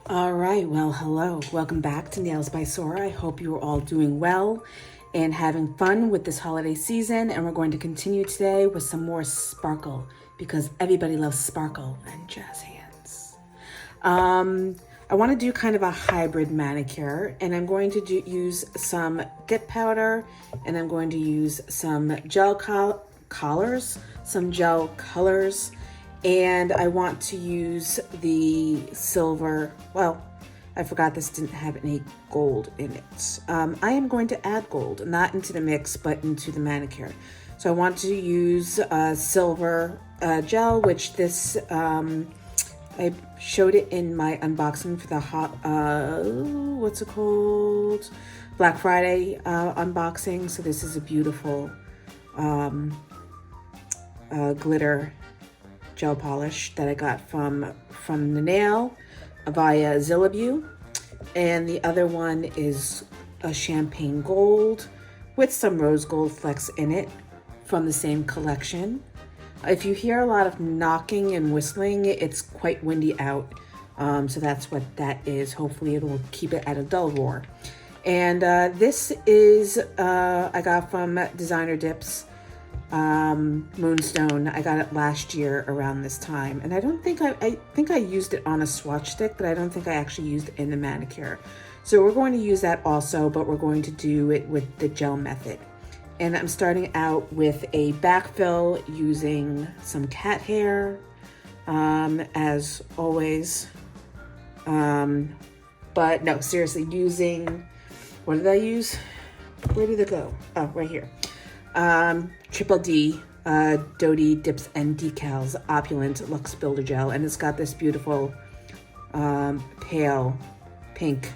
All right, well, hello. Welcome back to Nails by Sora. I hope you are all doing well and having fun with this holiday season. And we're going to continue today with some more sparkle because everybody loves sparkle and jazz hands. I want to do kind of a hybrid manicure, and I'm going to use some dip powder, and I'm going to use some gel collars, some gel colors, and I want to use the silver. Well, I forgot this didn't have any gold in it. I am going to add gold, not into the mix, but into the manicure. So I want to use silver gel, which this, I showed it in my unboxing for the what's it called? Black Friday unboxing. So this is a beautiful glitter gel polish that I got from the nail via Zillabue, and the other one is a champagne gold with some rose gold flecks in it from the same collection. If you hear a lot of knocking and whistling, it's quite windy out, so that's what that is. Hopefully it will keep it at a dull roar. And this is I got from Designer Dips, Moonstone. I got it last year around this time, and I don't think I think I used it on a swatch stick, but I don't think I actually used it in the manicure. So we're going to use that also, but we're going to do it with the gel method. And I'm starting out with a backfill using some cat hair, as always. But no, seriously, using, what did I use? Where did it go? Oh, right here. Triple D, Doty Dips and Decals Opulent Luxe Builder Gel, and it's got this beautiful pale pink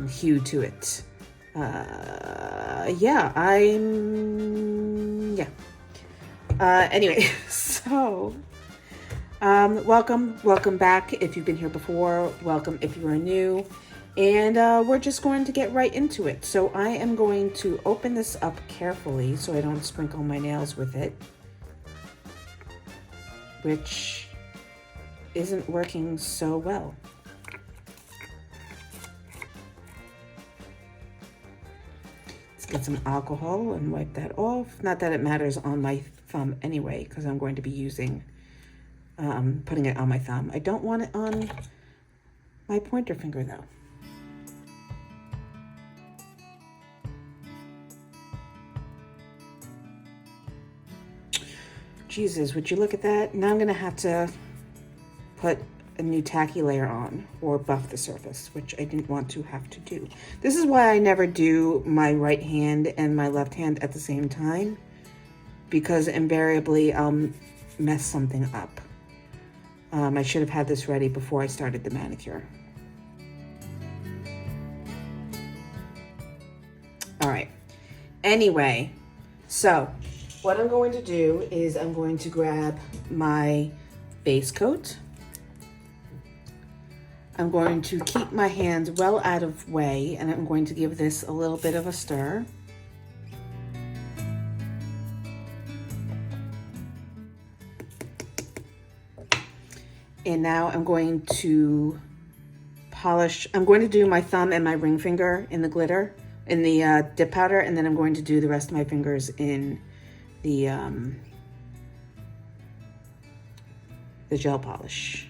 hue to it. Anyway, so welcome back if you've been here before. Welcome if you are new. And we're just going to get right into it. So I am going to open this up carefully so I don't sprinkle my nails with it, which isn't working so well. Let's get some alcohol and wipe that off. Not that it matters on my thumb anyway, because I'm going to be using, putting it on my thumb. I don't want it on my pointer finger though. Jesus, would you look at that? Now I'm gonna have to put a new tacky layer on or buff the surface, which I didn't want to have to do. This is why I never do my right hand and my left hand at the same time, because invariably I'll mess something up. I should have had this ready before I started the manicure. All right, anyway, so what I'm going to do is I'm going to grab my base coat. I'm going to keep my hands well out of way, and I'm going to give this a little bit of a stir. And now I'm going to polish. I'm going to do my thumb and my ring finger in the glitter, in the dip powder, and then I'm going to do the rest of my fingers in the gel polish.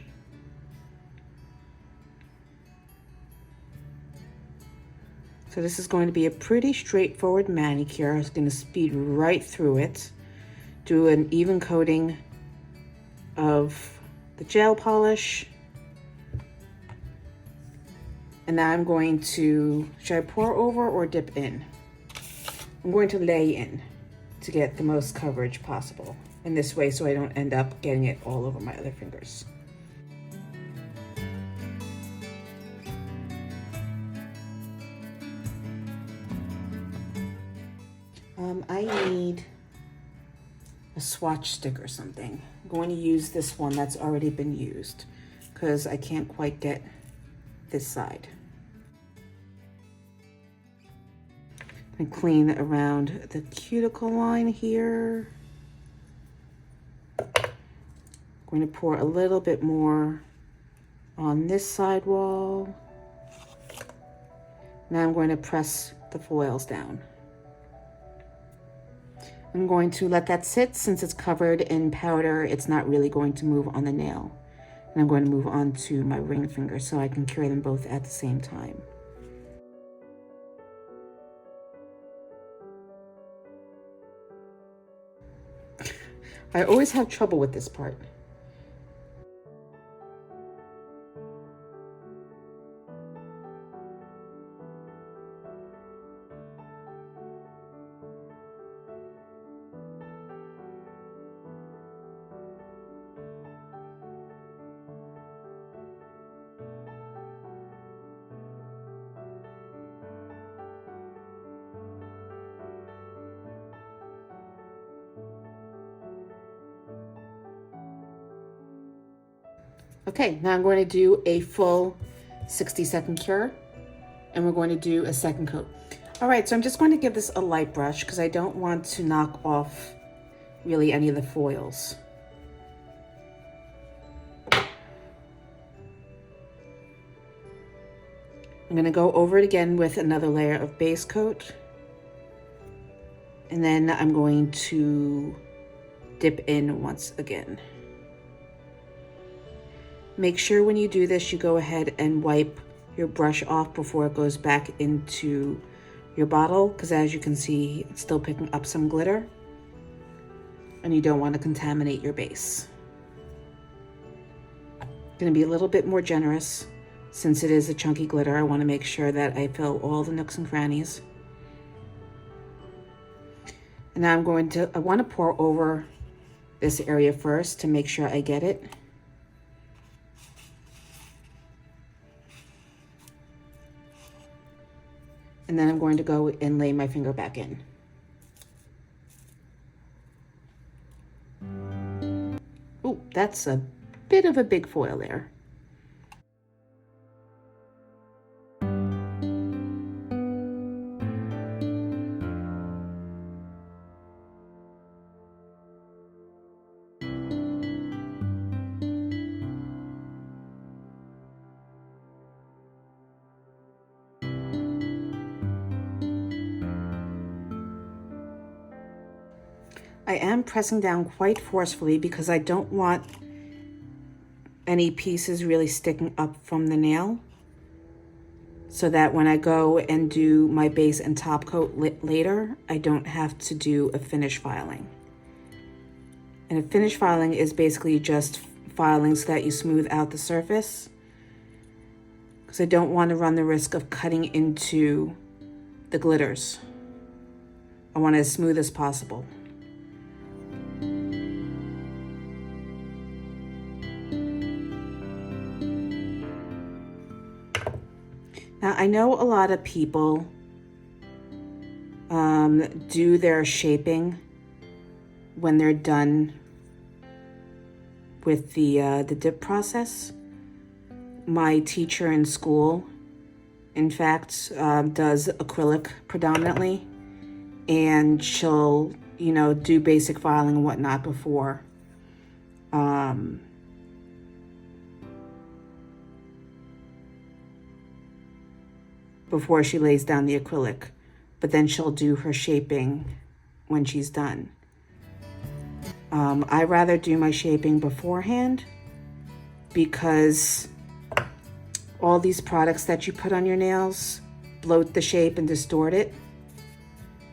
So this is going to be a pretty straightforward manicure. I'm going to speed right through it, do an even coating of the gel polish, and now I'm going to, should I pour over or dip in? I'm going to lay in to get the most coverage possible in this way, so I don't end up getting it all over my other fingers. I need a swatch stick or something. I'm going to use this one that's already been used because I can't quite get this side. And clean around the cuticle line here. I'm going to pour a little bit more on this side wall. Now I'm going to press the foils down. I'm going to let that sit. Since it's covered in powder, it's not really going to move on the nail. And I'm going to move on to my ring finger so I can cure them both at the same time. I always have trouble with this part. Okay, now I'm going to do a full 60-second cure, and we're going to do a second coat. All right, so I'm just going to give this a light brush because I don't want to knock off really any of the foils. I'm going to go over it again with another layer of base coat, and then I'm going to dip in once again. Make sure when you do this, you go ahead and wipe your brush off before it goes back into your bottle, because as you can see, it's still picking up some glitter, and you don't want to contaminate your base. I'm going to be a little bit more generous. Since it is a chunky glitter, I want to make sure that I fill all the nooks and crannies. And now I want to pour over this area first to make sure I get it. And then I'm going to go and lay my finger back in. Oh, that's a bit of a big foil there. I am pressing down quite forcefully because I don't want any pieces really sticking up from the nail, so that when I go and do my base and top coat later, I don't have to do a finish filing. And a finish filing is basically just filing so that you smooth out the surface, because I don't want to run the risk of cutting into the glitters. I want it as smooth as possible. Now, I know a lot of people do their shaping when they're done with the dip process. My teacher in school, in fact, does acrylic predominantly, and she'll, do basic filing and whatnot before she lays down the acrylic, but then she'll do her shaping when she's done. I rather do my shaping beforehand, because all these products that you put on your nails bloat the shape and distort it.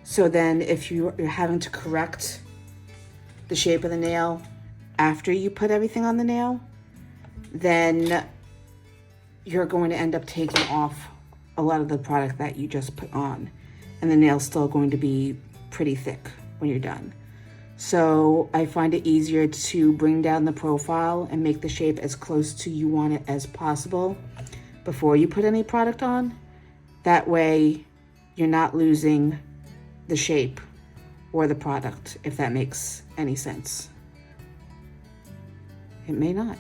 So then if you're having to correct the shape of the nail after you put everything on the nail, then you're going to end up taking off a lot of the product that you just put on, and the nail's still going to be pretty thick when you're done. So I find it easier to bring down the profile and make the shape as close to you want it as possible before you put any product on. That way you're not losing the shape or the product, if that makes any sense. It may not.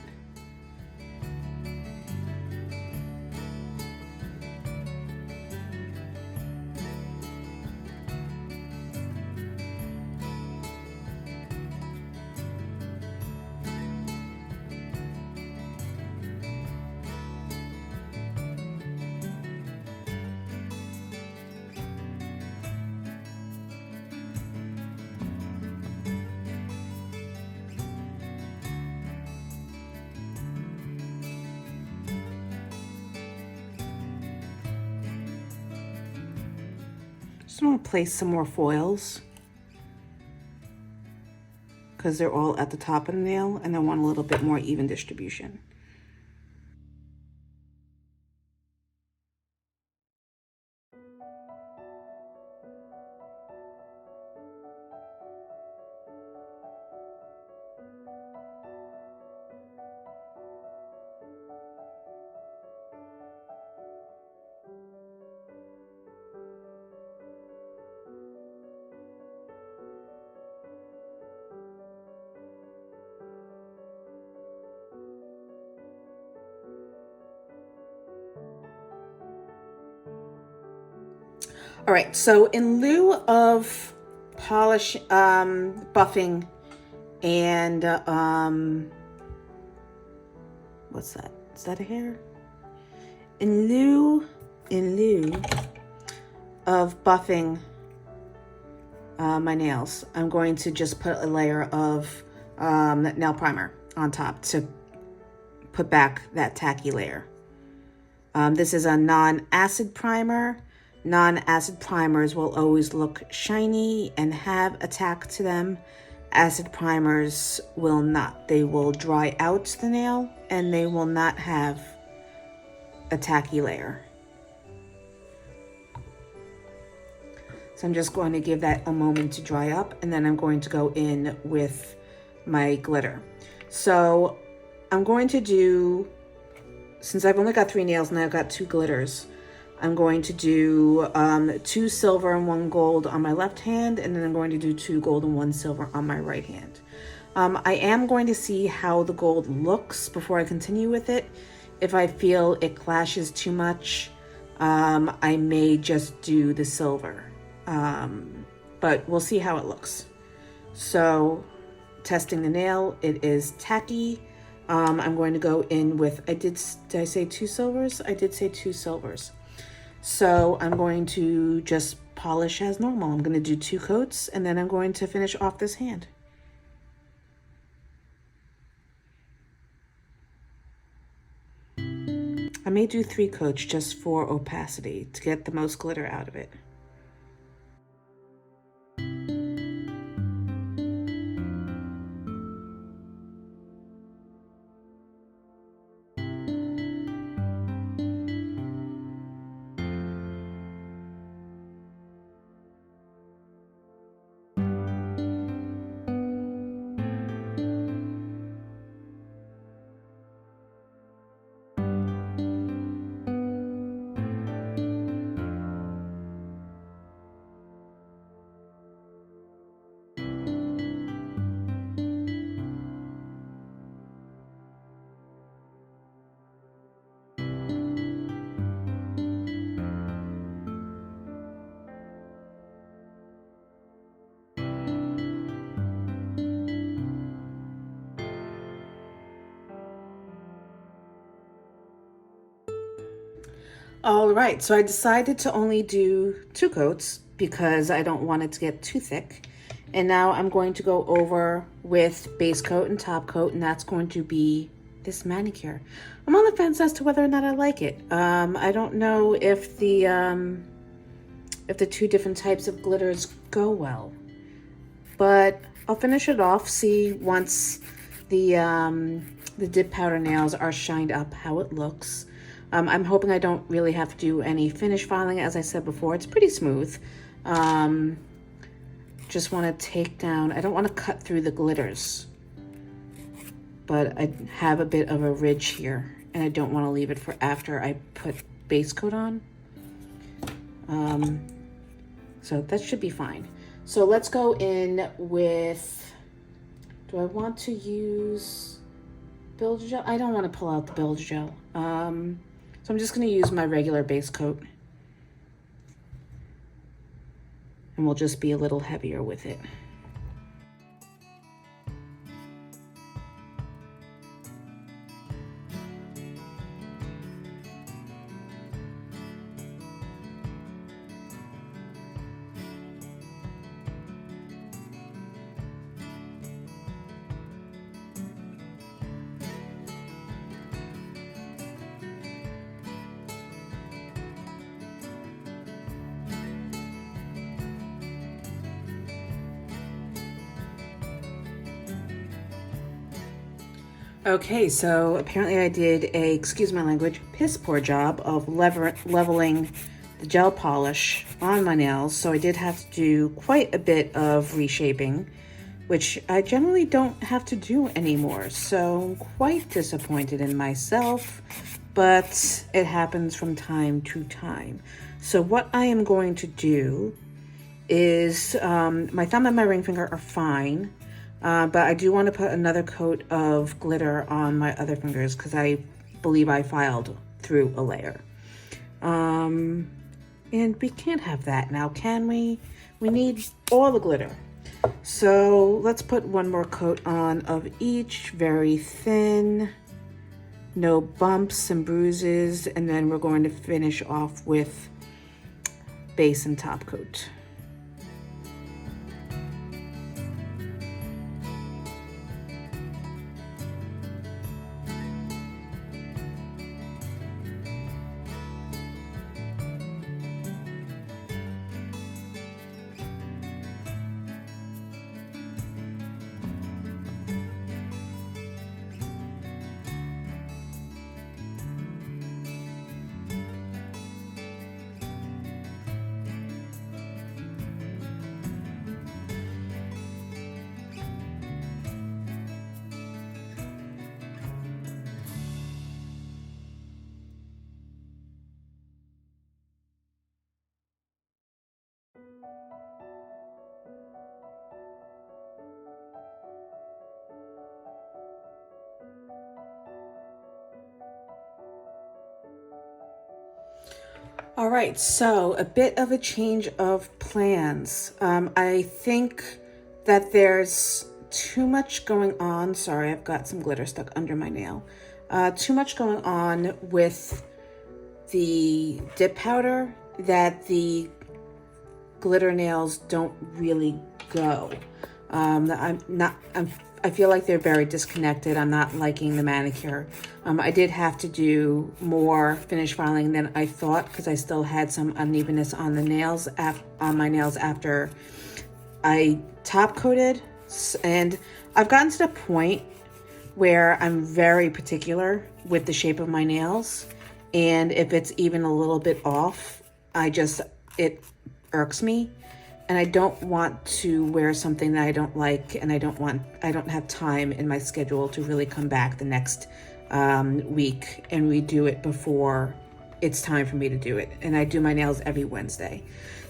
Just want to place some more foils because they're all at the top of the nail, and I want a little bit more even distribution. All right, so in lieu of polish, buffing, and what's that? Is that a hair? In lieu of buffing my nails, I'm going to just put a layer of nail primer on top to put back that tacky layer. This is a non-acid primer. Non-acid primers will always look shiny and have a tack to them. Acid primers will not. They will dry out the nail and they will not have a tacky layer. So I'm just going to give that a moment to dry up, and then I'm going to go in with my glitter. So I'm going to do, since I've only got 3 nails and I've got 2 glitters, I'm going to do 2 silver and 1 gold on my left hand, and then I'm going to do 2 gold and 1 silver on my right hand. I am going to see how the gold looks before I continue with it. If I feel it clashes too much, I may just do the silver, but we'll see how it looks. So testing the nail, it is tacky. I'm going to go in with, did I say 2 silvers? I did say 2 silvers. So I'm going to just polish as normal. I'm going to do 2 coats, and then I'm going to finish off this hand. I may do 3 coats just for opacity to get the most glitter out of it. All right, so I decided to only do 2 coats because I don't want it to get too thick. And now I'm going to go over with base coat and top coat, and that's going to be this manicure. I'm on the fence as to whether or not I like it. I don't know if the 2 different types of glitters go well, but I'll finish it off, see once the dip powder nails are shined up how it looks. I'm hoping I don't really have to do any finish filing. As I said before, it's pretty smooth. Just want to take down, I don't want to cut through the glitters, but I have a bit of a ridge here, and I don't want to leave it for after I put base coat on. So that should be fine. So let's go in with, do I want to use Build Gel? I don't want to pull out the Build Gel. So I'm just going to use my regular base coat, and we'll just be a little heavier with it. Okay, so apparently I did a, excuse my language, piss poor job of leveling the gel polish on my nails. So I did have to do quite a bit of reshaping, which I generally don't have to do anymore. So I'm quite disappointed in myself, but it happens from time to time. So what I am going to do is, my thumb and my ring finger are fine. But I do want to put another coat of glitter on my other fingers because I believe I filed through a layer. And we can't have that now, can we? We need all the glitter. So let's put one more coat on of each, very thin, no bumps and bruises, and then we're going to finish off with base and top coat. All right, so a bit of a change of plans. I think that there's too much going on. Sorry, I've got some glitter stuck under my nail. Too much going on with the dip powder that the glitter nails don't really go. I feel like they're very disconnected. I'm not liking the manicure. I did have to do more finish filing than I thought because I still had some unevenness on the nails, on my nails after I top coated. And I've gotten to the point where I'm very particular with the shape of my nails. And if it's even a little bit off, it irks me. And I don't want to wear something that I don't like, and I don't have time in my schedule to really come back the next week and redo it before it's time for me to do it. And I do my nails every Wednesday.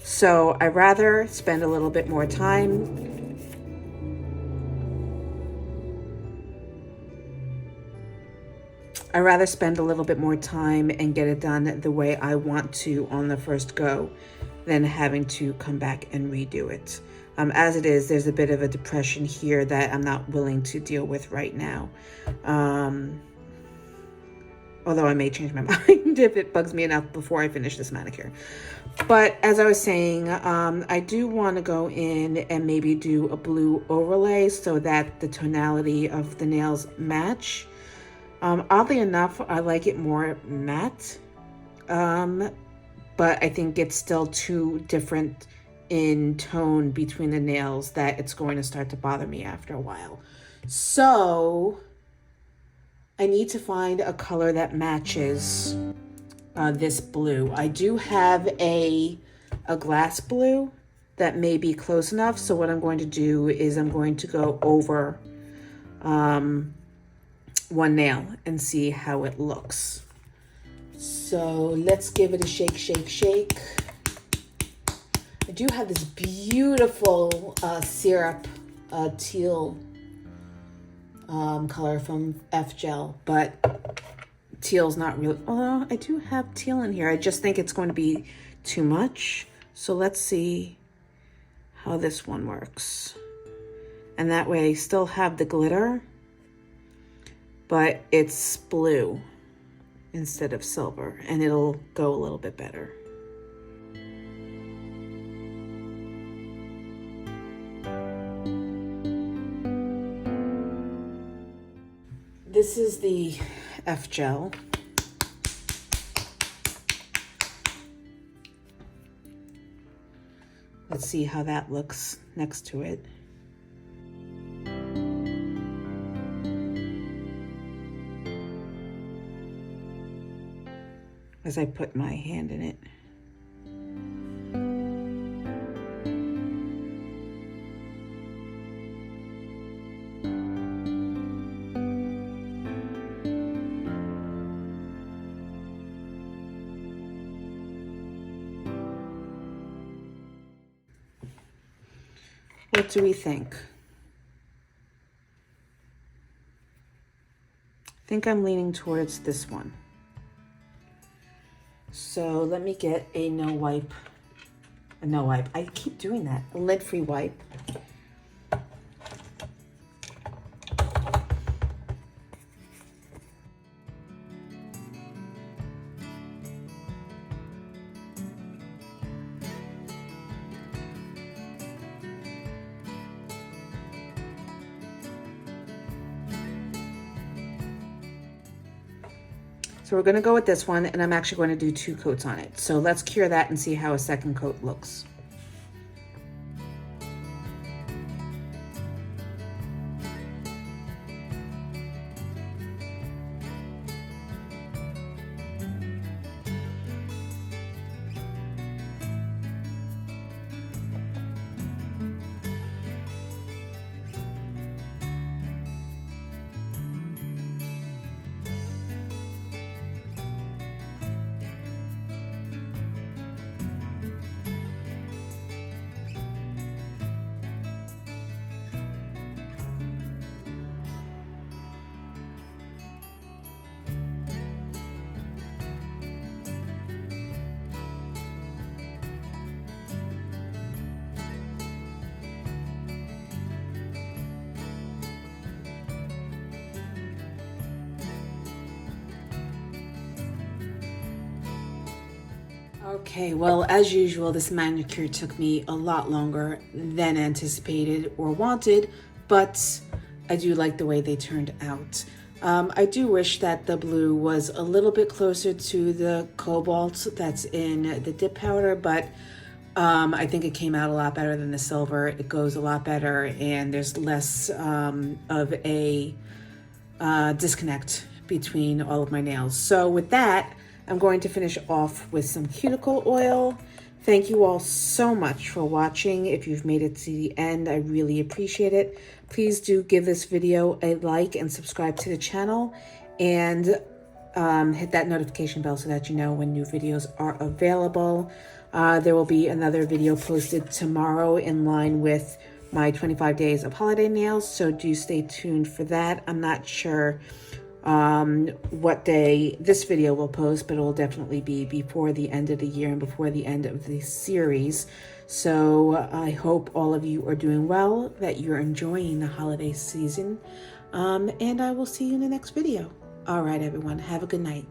So I'd rather spend a little bit more time. I'd rather spend a little bit more time and get it done the way I want to on the first go than having to come back and redo it. As it is, there's a bit of a depression here that I'm not willing to deal with right now. Although I may change my mind if it bugs me enough before I finish this manicure. But as I was saying, I do want to go in and maybe do a blue overlay so that the tonality of the nails match. Oddly enough, I like it more matte. But I think it's still too different in tone between the nails that it's going to start to bother me after a while. So I need to find a color that matches this blue. I do have a glass blue that may be close enough. So what I'm going to do is I'm going to go over one nail and see how it looks. So let's give it a shake, shake, shake. I do have this beautiful syrup teal color from FGel, but teal's not really, although I do have teal in here. I just think it's going to be too much. So let's see how this one works. And that way I still have the glitter, but it's blue instead of silver, and it'll go a little bit better. This is the FGel. Let's see how that looks next to it. as I put my hand in it. What do we think? I think I'm leaning towards this one. So let me get a I keep doing that, a lid-free wipe. So we're gonna go with this one, and I'm actually going to do 2 coats on it. So let's cure that and see how a second coat looks. Okay, well, as usual, this manicure took me a lot longer than anticipated or wanted, but I do like the way they turned out. I do wish that the blue was a little bit closer to the cobalt that's in the dip powder, but I think it came out a lot better than the silver. It goes a lot better, and there's less of a disconnect between all of my nails. So with that, I'm going to finish off with some cuticle oil. Thank you all so much for watching. If you've made it to the end, I really appreciate it. Please do give this video a like and subscribe to the channel, and hit that notification bell so that you know when new videos are available. There will be another video posted tomorrow in line with my 25 days of holiday nails, so do stay tuned for that. I'm not sure what day this video will post, but it will definitely be before the end of the year and before the end of the series. So I hope all of you are doing well, that you're enjoying the holiday season, and I will see you in the next video. All right, everyone, have a good night.